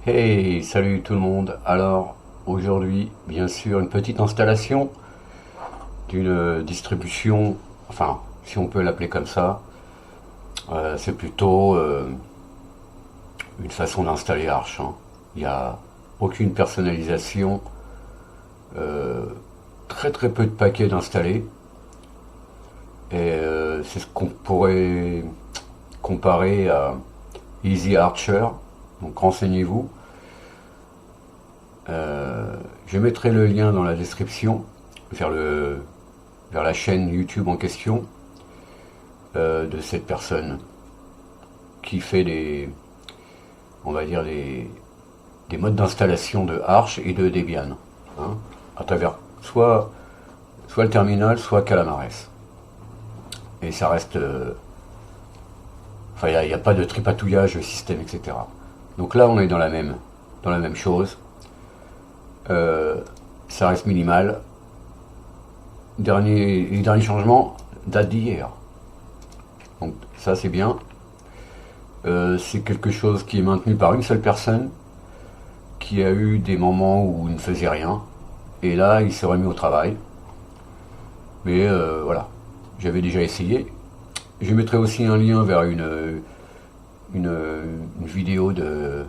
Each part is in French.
Hey, salut tout le monde. Alors, aujourd'hui, bien sûr, une petite installation d'une distribution, enfin, si on peut l'appeler comme ça. C'est plutôt une façon d'installer Arch, hein. Il n'y a aucune personnalisation, euh, très très peu de paquets d'installer. Et c'est ce qu'on pourrait comparer à Easy Archer. Donc renseignez-vous. Je mettrai le lien dans la description vers vers la chaîne YouTube en question, de cette personne qui fait on va dire des modes d'installation de Arch et de Debian, hein, à travers soit le terminal, soit Calamares. Et ça reste, enfin il n'y a pas de tripatouillage système, etc. Donc là on est dans la même chose. Euh, Ça reste minimal. Les derniers changements datent d'hier. Donc ça c'est bien. C'est quelque chose qui est maintenu par une seule personne qui a eu des moments où il ne faisait rien. Et là, il s'est remis au travail. Mais voilà, j'avais déjà essayé. Je mettrai aussi un lien vers une, une vidéo de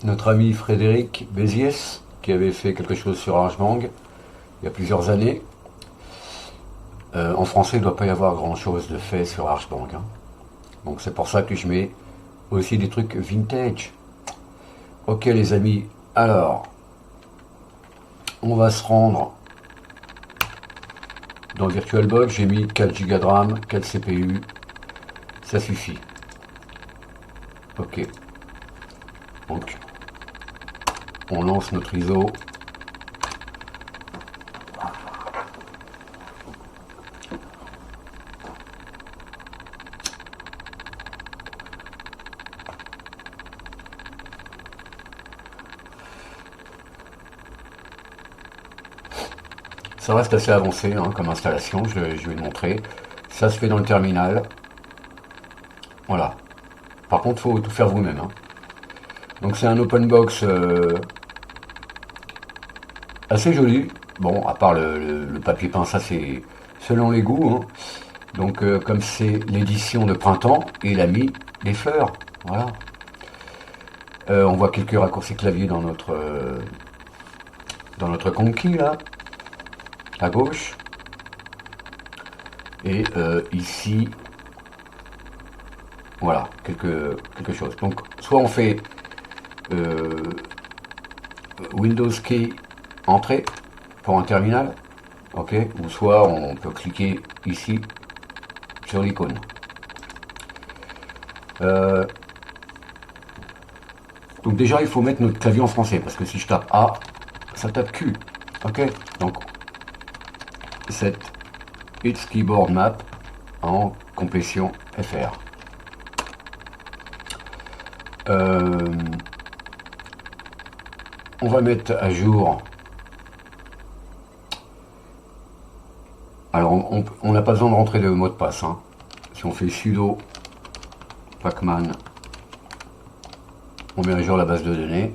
notre ami Frédéric Béziès, qui avait fait quelque chose sur Archbang il y a plusieurs années. En français, il ne doit pas y avoir grand-chose de fait sur Archbang, hein. Donc c'est pour ça que je mets aussi des trucs vintage. Ok les amis, alors on va se rendre dans VirtualBox. J'ai mis 4 Go de RAM, 4 CPU, ça suffit. Ok, donc on lance notre ISO. Ça reste assez avancé, hein, comme installation, je vais le montrer. Ça se fait dans le terminal. Voilà. Par contre, il faut tout faire vous-même, hein. Donc c'est un open box assez joli. Bon, à part le papier peint, ça c'est selon les goûts, hein. Donc comme c'est l'édition de printemps, il a mis des fleurs. Voilà. On voit quelques raccourcis clavier dans notre conquis là, à gauche. Et ici, voilà, quelque chose. Donc soit on fait euh, Windows Key entrée pour un terminal, ok, ou soit on peut cliquer ici sur l'icône. Euh, donc déjà il faut mettre notre clavier en français parce que si je tape A, ça tape Q, ok. Donc set its keyboard map en complétion FR. Euh, on va mettre à jour. Alors on n'a pas besoin de rentrer de mot de passe, hein. Si on fait sudo pacman, on met à jour la base de données.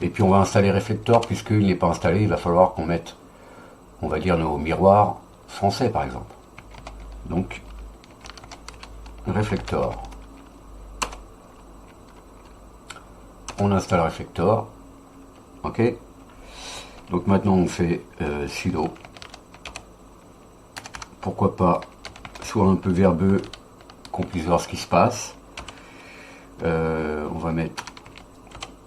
Et puis on va installer Reflector, puisqu'il n'est pas installé, il va falloir qu'on mette, on va dire, nos miroirs français par exemple. Donc Reflector. On installe Reflector. Ok. Donc maintenant on fait sudo. Pourquoi pas, soit un peu verbeux, qu'on puisse voir ce qui se passe. On va mettre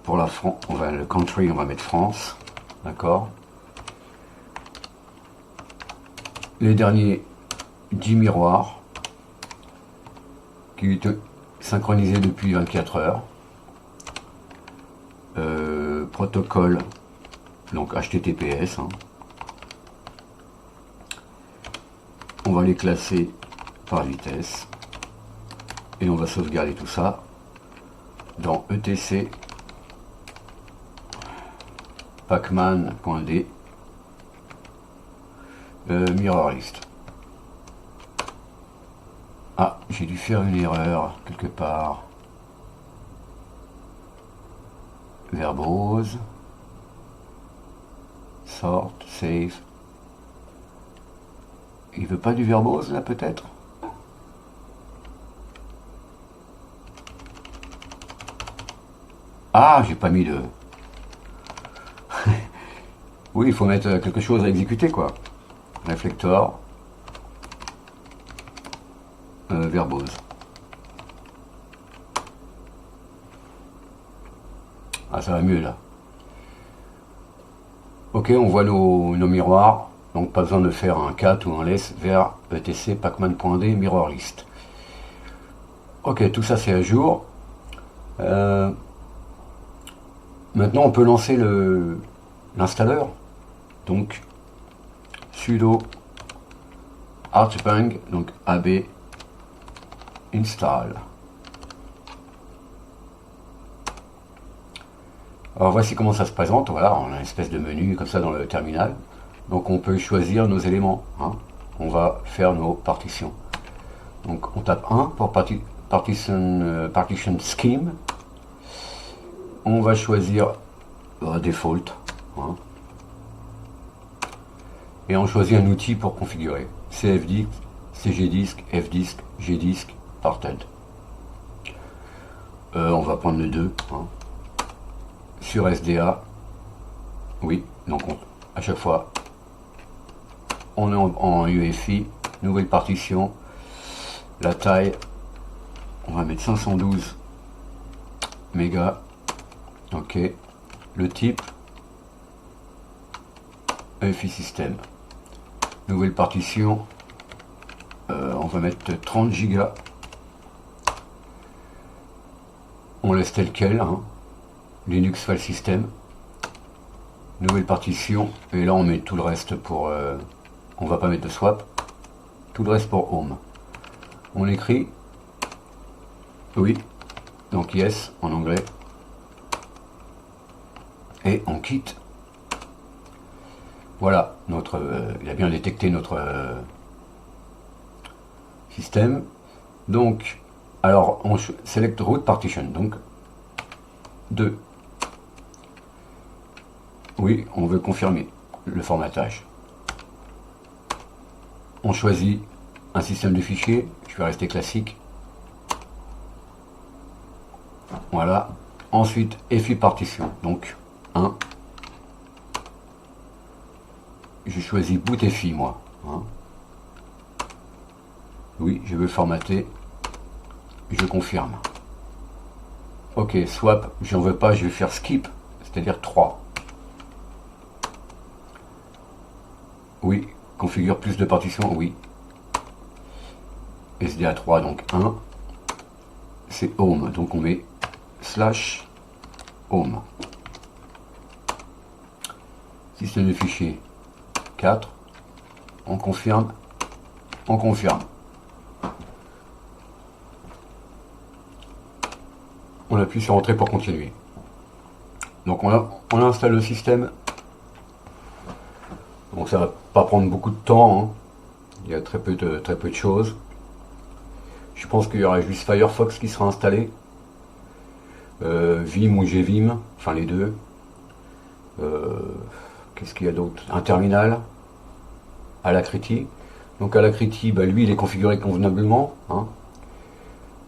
pour la France, le country, on va mettre France, d'accord. Les derniers 10 miroirs qui étaient synchronisés depuis 24 heures. Protocole, donc HTTPS, hein. On va les classer par vitesse et on va sauvegarder tout ça dans etc pacman.d mirror list. Ah, j'ai dû faire une erreur quelque part. Verbose, sort, save. Il veut pas du verbose là peut-être? Ah, j'ai pas mis de... Oui, il faut mettre quelque chose à exécuter quoi. Reflector, verbose. Ah, ça va mieux là. Ok, on voit nos miroirs. Donc pas besoin de faire un cat ou un less vers etc pacman.d mirror list. Ok, tout ça c'est à jour. Maintenant on peut lancer l'installeur. Donc sudo archbang, donc ab install. Alors voici comment ça se présente. Voilà, on a une espèce de menu comme ça dans le terminal. Donc on peut choisir nos éléments, hein. On va faire nos partitions. Donc on tape 1 pour partition scheme. On va choisir default, hein. Et on choisit un outil pour configurer. CFDisk, CGDisk, FDisk, GDisk, parted. On va prendre le 2, hein. Sur SDA, oui, donc à chaque fois on est en UEFI, nouvelle partition, la taille, on va mettre 512 mégas, ok, le type, UEFI système, nouvelle partition, on va mettre 30 gigas, on laisse tel quel, hein. Linux file system, nouvelle partition, et là on met tout le reste pour... on va pas mettre de swap, tout le reste pour home. On écrit oui, donc yes en anglais, et on quitte. Voilà, il a bien détecté notre système. Donc, alors on select root partition, donc 2. Oui, on veut confirmer le formatage. On choisit un système de fichiers, je vais rester classique. Voilà. Ensuite, FI partition, donc 1. Je choisis boot FI moi, hein. Oui, je veux formater. Je confirme. Ok, swap, j'en veux pas, je vais faire skip, c'est-à-dire 3. Oui, configure plus de partitions, oui. SDA 3, donc 1. C'est home, donc on met slash home. Système de fichiers 4. On confirme. On confirme. On appuie sur entrée pour continuer. Donc on installe le système. Bon, ça va pas prendre beaucoup de temps, hein. Il y a très peu de choses. Je pense qu'il y aura juste Firefox qui sera installé. Vim ou GVim, enfin les deux. Qu'est-ce qu'il y a d'autre? Un terminal. Alacrity. Donc Alacrity, bah, lui il est configuré convenablement, hein.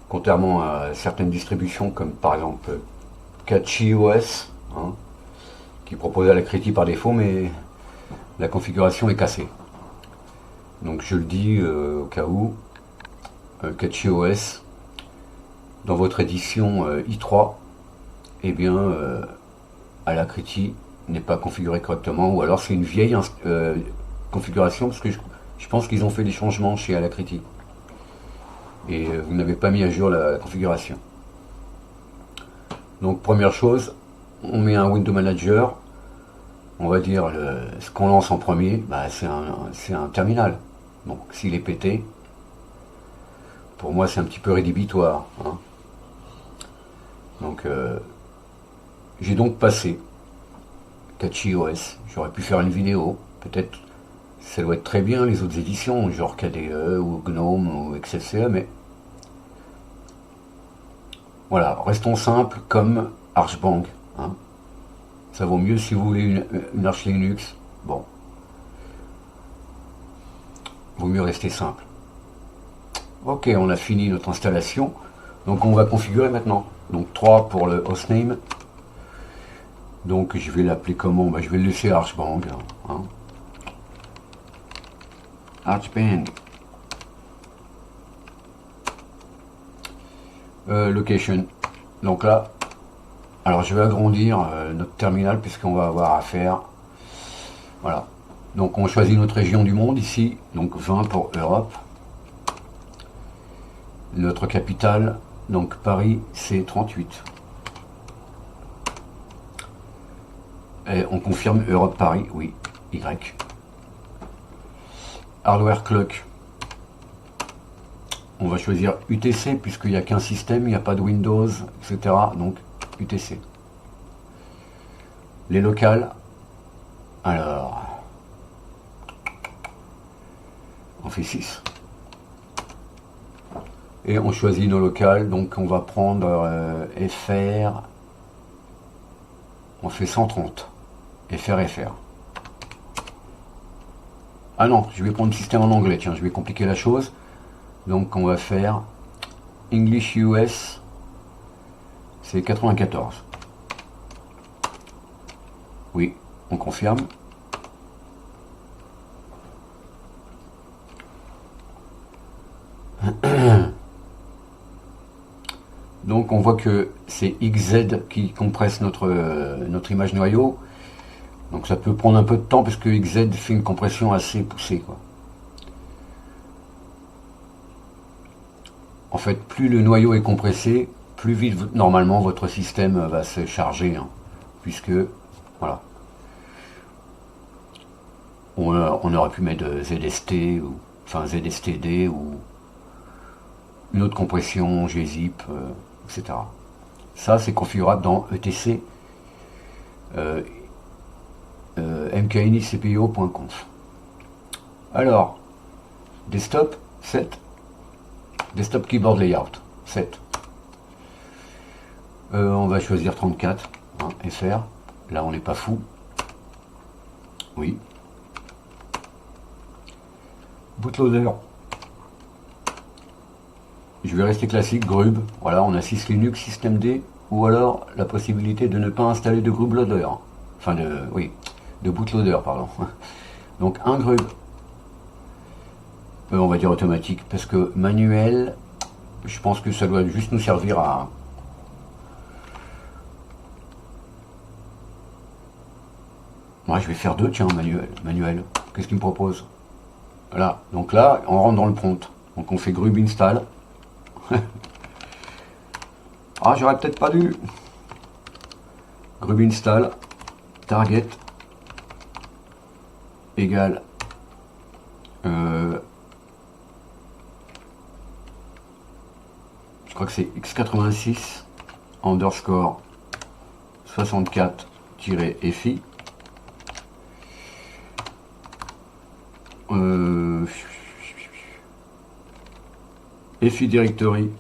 Contrairement à certaines distributions comme par exemple CatchyOS, hein, qui propose Alacrity par défaut, mais la configuration est cassée. Donc je le dis au cas où, CatchyOS, dans votre édition i3, eh bien Alacrity n'est pas configuré correctement, ou alors c'est une vieille configuration, parce que je pense qu'ils ont fait des changements chez Alacrity. Et vous n'avez pas mis à jour la configuration. Donc première chose, on met un Window Manager. On va dire ce qu'on lance en premier, bah, c'est un terminal. Donc s'il est pété, pour moi c'est un petit peu rédhibitoire, hein. Donc j'ai donc passé CatchyOS. J'aurais pu faire une vidéo, peut-être ça doit être très bien les autres éditions, genre KDE ou GNOME ou XFCE, mais voilà, restons simples comme Archbang, hein. Ça vaut mieux si vous voulez une Arch Linux. Bon, vaut mieux rester simple. Ok, on a fini notre installation. Donc on va configurer maintenant. Donc 3 pour le hostname. Donc je vais l'appeler comment? Je vais le laisser Archbang. Hein. Archbang. Location. Donc là, alors je vais agrandir notre terminal puisqu'on va avoir à faire. Voilà. Donc on choisit notre région du monde ici. Donc 20 pour Europe. Notre capitale, donc Paris, c'est 38. Et on confirme Europe Paris, oui, Y. Hardware clock. On va choisir UTC puisqu'il n'y a qu'un système, il n'y a pas de Windows, etc. Donc UTC. Les locales. Alors, on fait 6. Et on choisit nos locales, donc on va prendre FR. On fait 130. FR. Ah non, je vais prendre le système en anglais, tiens, je vais compliquer la chose. Donc on va faire English US, c'est 94. Oui, on confirme. Donc on voit que c'est XZ qui compresse notre image noyau. Donc ça peut prendre un peu de temps parce que XZ fait une compression assez poussée, quoi. En fait, plus le noyau est compressé, plus vite normalement votre système va se charger, hein, puisque voilà. On aurait pu mettre ZST ou enfin ZSTD ou une autre compression, gzip, etc. Ça c'est configurable dans etc mknicpio.conf. Alors, desktop 7. Desktop keyboard layout 7. On va choisir 34, hein, FR. Là on n'est pas fou. Oui. Bootloader. Je vais rester classique, Grub. Voilà, on a 6 Linux, systemd, ou alors la possibilité de ne pas installer de Grub loader. Enfin de bootloader, pardon. Donc un Grub. On va dire automatique, parce que manuel, je pense que ça doit juste nous servir à... Moi, je vais faire 2, tiens, manuel. Qu'est-ce qu'il me propose? Voilà, donc là, on rentre dans le prompt. Donc on fait grub install. Ah, j'aurais peut-être pas dû. Grub install, target, égale... je crois que c'est x86 underscore 64-fi. FI directory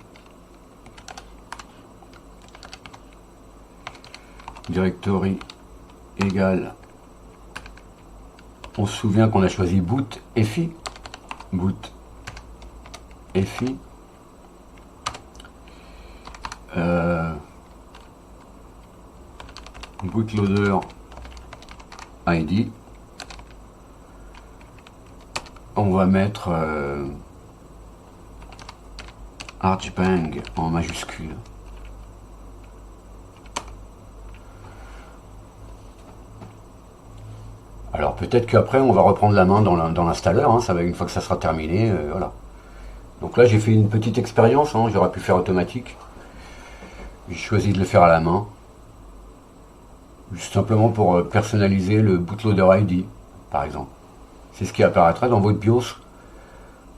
égale, on se souvient qu'on a choisi boot FI, bootloader ID. On va mettre Archbang en majuscule. Alors peut-être qu'après on va reprendre la main dans l'installeur, hein, ça va une fois que ça sera terminé, voilà. Donc là j'ai fait une petite expérience, hein, j'aurais pu faire automatique. J'ai choisi de le faire à la main. Juste simplement pour personnaliser le bootloader ID, par exemple. C'est ce qui apparaîtra dans votre BIOS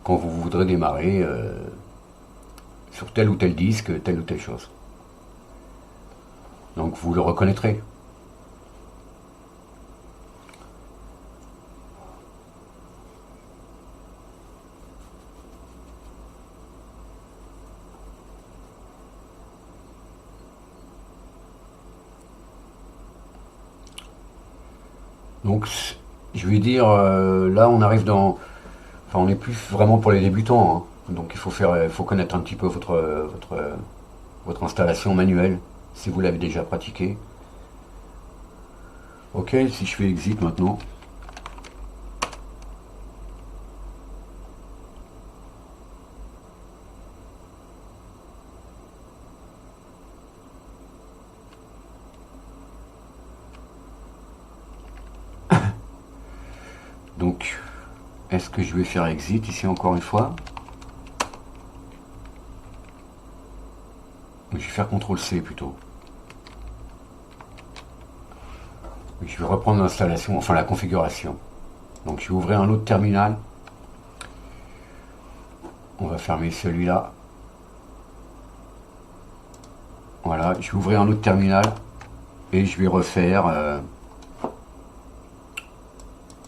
quand vous voudrez démarrer sur tel ou tel disque, telle ou telle chose. Donc vous le reconnaîtrez. Donc je vais dire, là on arrive dans... Enfin on n'est plus vraiment pour les débutants, hein. Donc il faut connaître un petit peu votre installation manuelle, si vous l'avez déjà pratiqué. Ok, si je fais exit maintenant. Donc, est-ce que je vais faire exit ici encore une fois? Je vais faire CTRL-C plutôt. Je vais reprendre l'installation, enfin la configuration. Donc je vais ouvrir un autre terminal. On va fermer celui-là. Voilà, je vais ouvrir un autre terminal et je vais refaire.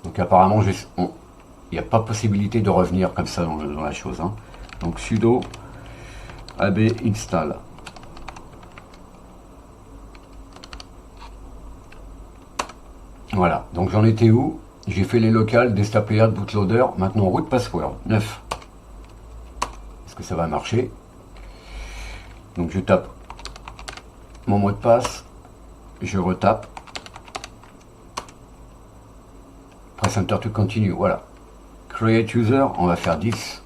Donc apparemment, il n'y a pas possibilité de revenir comme ça dans la chose, hein. Donc sudo ab install. Voilà, donc j'en étais où? J'ai fait les locales, destaplayer, bootloader, maintenant root password 9. Est-ce que ça va marcher? Donc je tape mon mot de passe, je retape, press enter to continue, voilà. Create user, on va faire 10.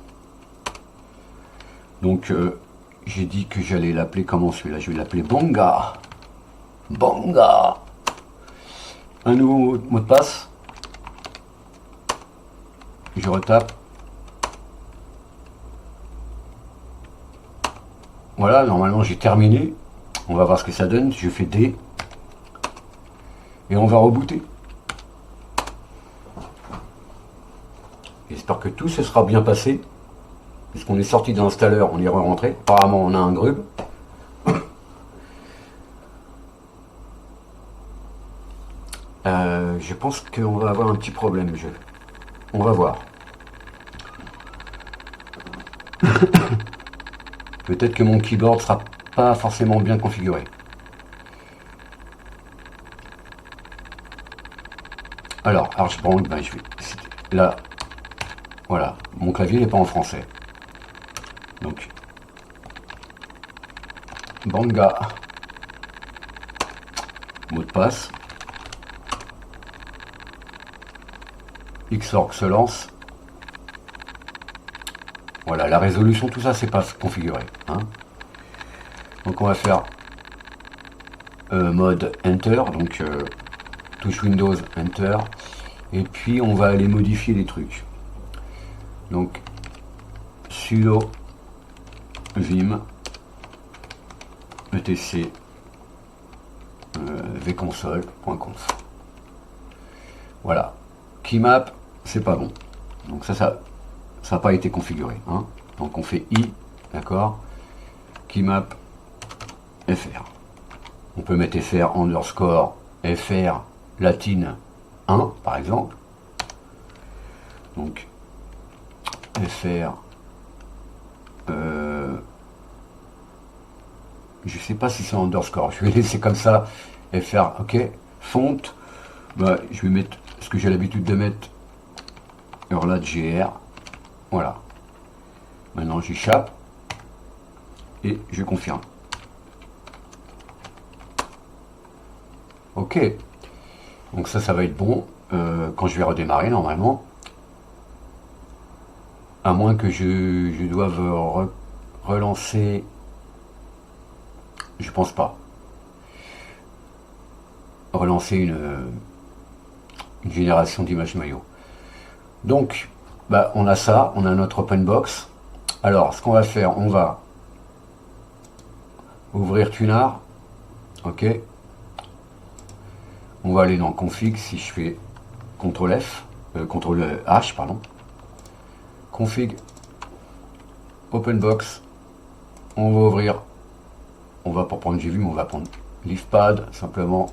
Donc j'ai dit que j'allais l'appeler comment celui-là? Je vais l'appeler Bonga. Bonga. Un nouveau mot de passe. Je retape. Voilà, normalement j'ai terminé. On va voir ce que ça donne. Je fais D. Et on va rebooter. J'espère que tout se sera bien passé. Puisqu'on est sorti de l'installeur, on y est rentré. Apparemment on a un grub. Je pense qu'on va avoir un petit problème. On va voir. Peut-être que mon keyboard sera pas forcément bien configuré. Alors, Archbrand, ben je vais... Là, voilà, mon clavier n'est pas en français. Donc, Banga, mot de passe. Xorg se lance. Voilà, la résolution, tout ça, c'est pas configuré, hein. Donc on va faire mode Enter, donc touche Windows Enter, et puis on va aller modifier les trucs. Donc sudo vim etc vconsole.conf. Voilà, keymap c'est pas bon, donc ça n'a pas été configuré, hein. Donc on fait i, d'accord, keymap fr. On peut mettre fr underscore fr latine 1 par exemple. Donc fr je sais pas si c'est underscore, je vais laisser comme ça fr. Ok, font, bah, je vais mettre ce que j'ai l'habitude de mettre, gr. Voilà, maintenant j'échappe et je confirme. Ok, donc ça va être bon quand je vais redémarrer normalement, à moins que je doive relancer. Je pense pas relancer une génération d'images noyaux. Donc bah, on a ça, on a notre OpenBox. Alors ce qu'on va faire, on va ouvrir Tunar. Ok, on va aller dans config. Si je fais CTRL F, CTRL H, pardon, config OpenBox, on va ouvrir, on va pour prendre GVim, on va prendre LeafPad simplement,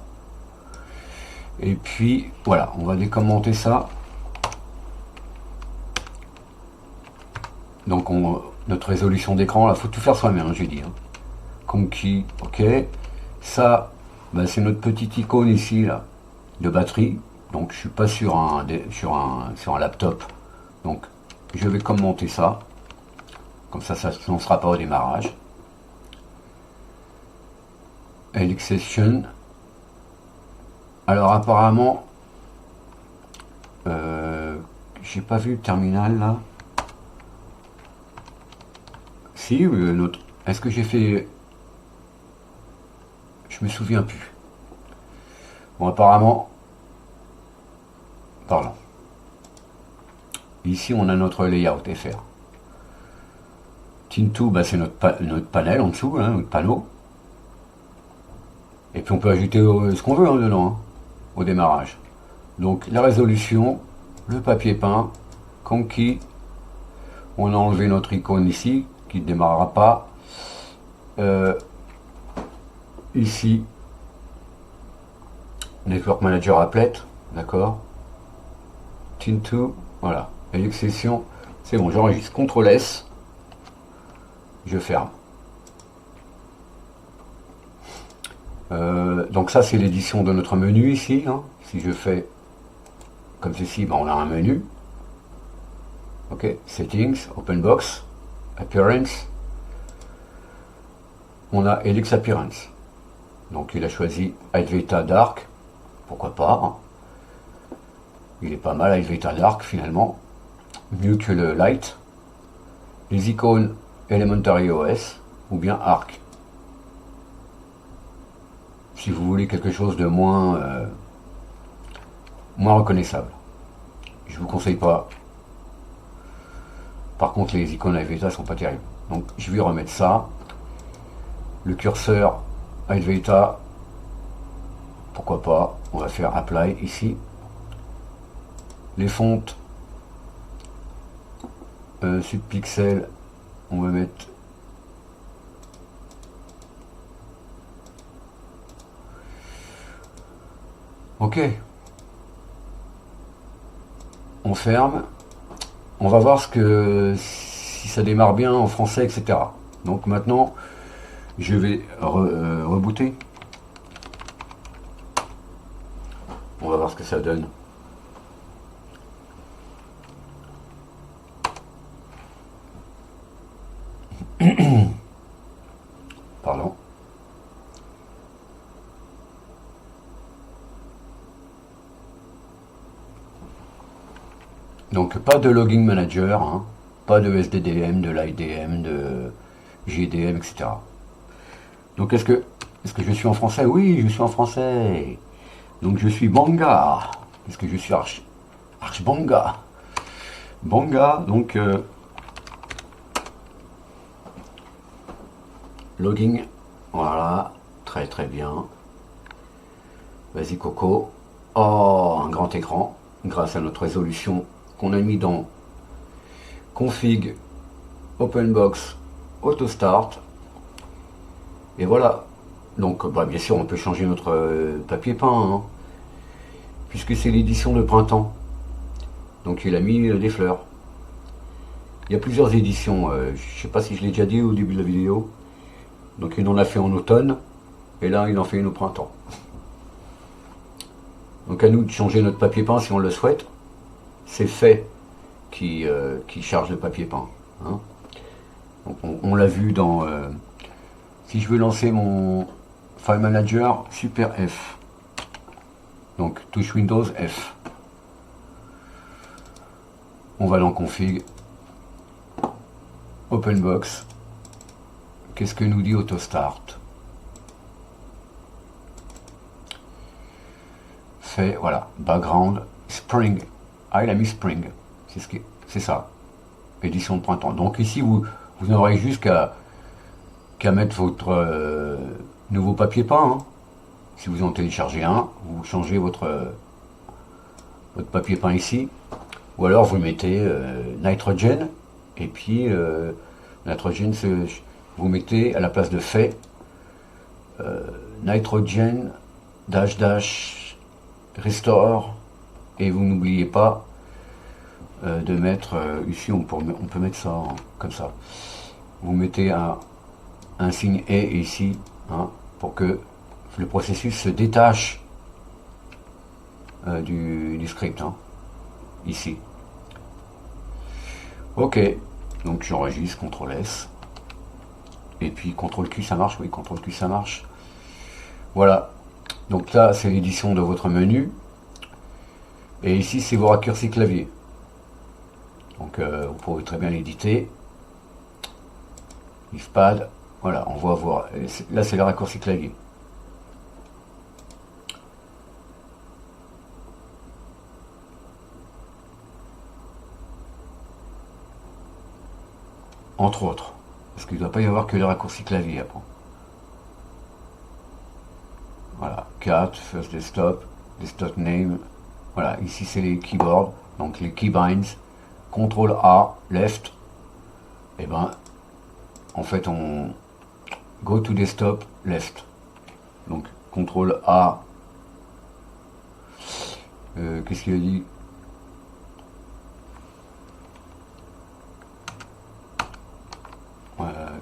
et puis voilà, on va décommenter ça. Donc notre résolution d'écran, là faut tout faire soi-même, hein, j'ai dit, hein. Conquis, ok, ça bah, c'est notre petite icône ici là de batterie. Donc je suis pas sur sur un laptop. Donc je vais commenter ça. Comme ça ne sera pas au démarrage. Helix Session. Alors apparemment, j'ai pas vu le terminal là. Si, notre. Est-ce que j'ai fait. Je me souviens plus. Bon, apparemment. Pardon. Ici, on a notre layout FR. Tint2, bah, c'est notre panel en dessous, hein, notre panneau. Et puis on peut ajouter ce qu'on veut hein, dedans, hein, au démarrage. Donc la résolution, le papier peint, conquis. On a enlevé notre icône ici, qui ne démarrera pas. Ici, Network Manager Applet, d'accord. Tint2, voilà. Et l'exception, c'est bon, j'enregistre. CTRL S, je ferme. Donc ça, c'est l'édition de notre menu ici. Hein. Si je fais comme ceci, ben, on a un menu. Ok, Settings, Open Box, Appearance. On a Helix Appearance. Donc il a choisi Advaita Dark. Pourquoi pas hein. Il est pas mal Advaita Dark finalement. Mieux que le Light. Les icônes Elementary OS ou bien Arc. Si vous voulez quelque chose de moins reconnaissable. Je vous conseille pas. Par contre, les icônes Advaita sont pas terribles. Donc, je vais remettre ça. Le curseur Advaita, pourquoi pas. On va faire Apply ici. Les fontes subpixel, on va mettre ok. On ferme. On va voir si ça démarre bien en français, etc. Donc maintenant, je vais rebooter. On va voir ce que ça donne. Pardon. Donc pas de logging manager, hein, pas de SDDM, de l'IDM, de GDM, etc. Donc est-ce que je suis en français? Oui, je suis en français. Donc je suis Banga. Est-ce que je suis Arch Banga? Banga, donc logging, voilà, très très bien. Vas-y Coco. Oh, un grand écran, grâce à notre résolution qu'on a mis dans config, openbox, auto start. Et voilà. Donc bah, bien sûr on peut changer notre papier peint, hein, puisque c'est l'édition de printemps. Donc il a mis des fleurs. Il y a plusieurs éditions, je sais pas si je l'ai déjà dit au début de la vidéo. Donc il en a fait en automne, et là il en fait une au printemps. Donc à nous de changer notre papier peint si on le souhaite. C'est fait qui charge le papier peint. Hein. Donc on l'a vu dans... si je veux lancer mon File Manager, Super F. Donc touche Windows F. On va dans Config. Openbox. Qu'est-ce que nous dit AutoStart? Fait, voilà, background, Spring. Ah, il a mis Spring. C'est ça. Édition de printemps. Donc ici, vous n'aurez juste qu'à mettre votre nouveau papier peint. Hein. Si vous en téléchargez un, vous changez votre papier peint ici. Ou alors vous mettez Nitrogen. Et puis Nitrogen, vous mettez à la place de fait Nitrogen -- restore. Et vous n'oubliez pas de mettre ici, on peut mettre ça comme ça. Vous mettez un signe et ici, hein, pour que le processus se détache du script, hein, ici. Ok, donc j'enregistre, CTRL S. Et puis CTRL Q ça marche, oui, CTRL Q ça marche. Voilà, donc là c'est l'édition de votre menu. Et ici c'est vos raccourcis clavier. Donc vous pouvez très bien l'éditer. Ifpad, voilà, on va voir. Là c'est le raccourci clavier. Entre autres. Parce qu'il ne doit pas y avoir que les raccourcis clavier après. Voilà, cat, first desktop, desktop name. Voilà, ici c'est les keyboards, donc les keybinds. CTRL A, left. Et ben, en fait, on go to desktop, left. Donc, CTRL A. Qu'est-ce qu'il a dit?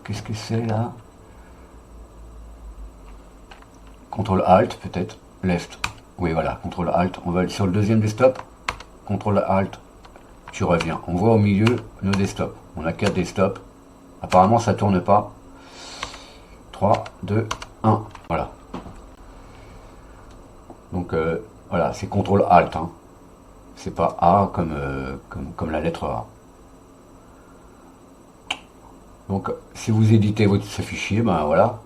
Qu'est-ce que c'est là? CTRL Alt peut-être, left. Oui voilà, CTRL Alt, on va sur le deuxième desktop, CTRL Alt, tu reviens. On voit au milieu nos desktops. On a 4 desktops. Apparemment ça tourne pas. 3, 2, 1, voilà. Donc voilà, c'est CTRL Alt, hein. C'est pas A comme la lettre A. Donc si vous éditez ce fichier, ben voilà,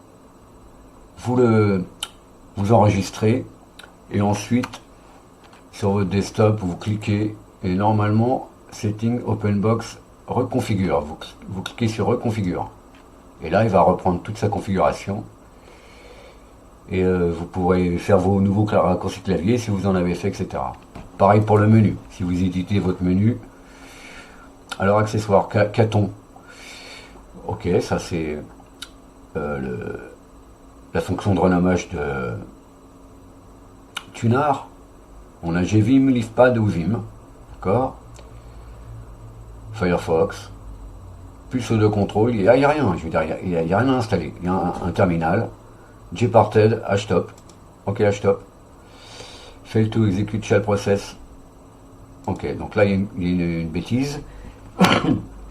vous enregistrez et ensuite sur votre desktop vous cliquez et normalement Setting OpenBox reconfigure. Vous cliquez sur reconfigure et là il va reprendre toute sa configuration et vous pourrez faire vos nouveaux raccourcis clavier si vous en avez fait, etc. Pareil pour le menu, si vous éditez votre menu. Alors accessoires, qu'a-t-on? Ok, ça c'est la fonction de renommage de Tunar. On a Gvim, Leafpad ou Vim. D'accord. Firefox. Plus de contrôle. Il n'y a rien, je veux dire, il n'y a rien installé. Il y a un terminal. Gparted, htop. Ok, htop. Fail to execute shell process. Ok, donc là il y a une bêtise.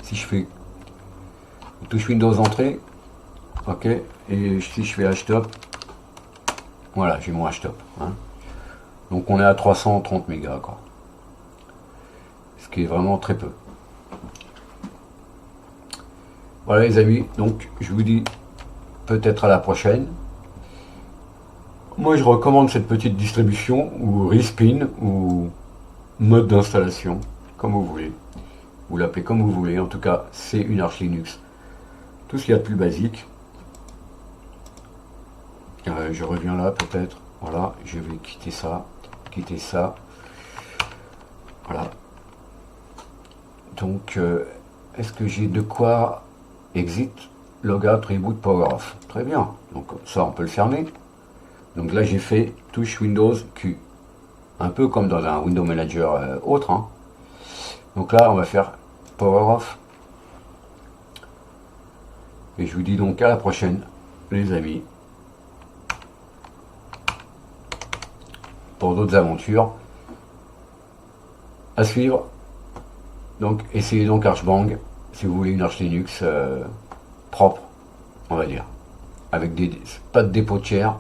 Si je fais touche Windows entrée, ok, et si je fais htop, voilà, j'ai mon htop. Hein. Donc on est à 330 mégas, quoi. Ce qui est vraiment très peu. Voilà les amis, donc je vous dis peut-être à la prochaine. Moi je recommande cette petite distribution, ou Respin, ou mode d'installation, comme vous voulez. Vous l'appelez comme vous voulez, en tout cas c'est une Arch Linux. Tout ce qu'il y a de plus basique. Je reviens là peut-être. Voilà, je vais quitter ça. Voilà. Donc, est-ce que j'ai de quoi exit, logout, reboot, power off? Très bien. Donc ça, on peut le fermer. Donc là, j'ai fait touche Windows Q. Un peu comme dans un Windows Manager autre. Hein. Donc là, on va faire power off. Et je vous dis donc à la prochaine, les amis, pour d'autres aventures à suivre. Donc essayez donc Archbang si vous voulez une Arch Linux propre, on va dire, avec pas de dépôt de chair.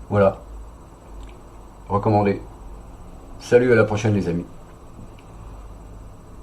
Voilà, recommandé. Salut, à la prochaine les amis.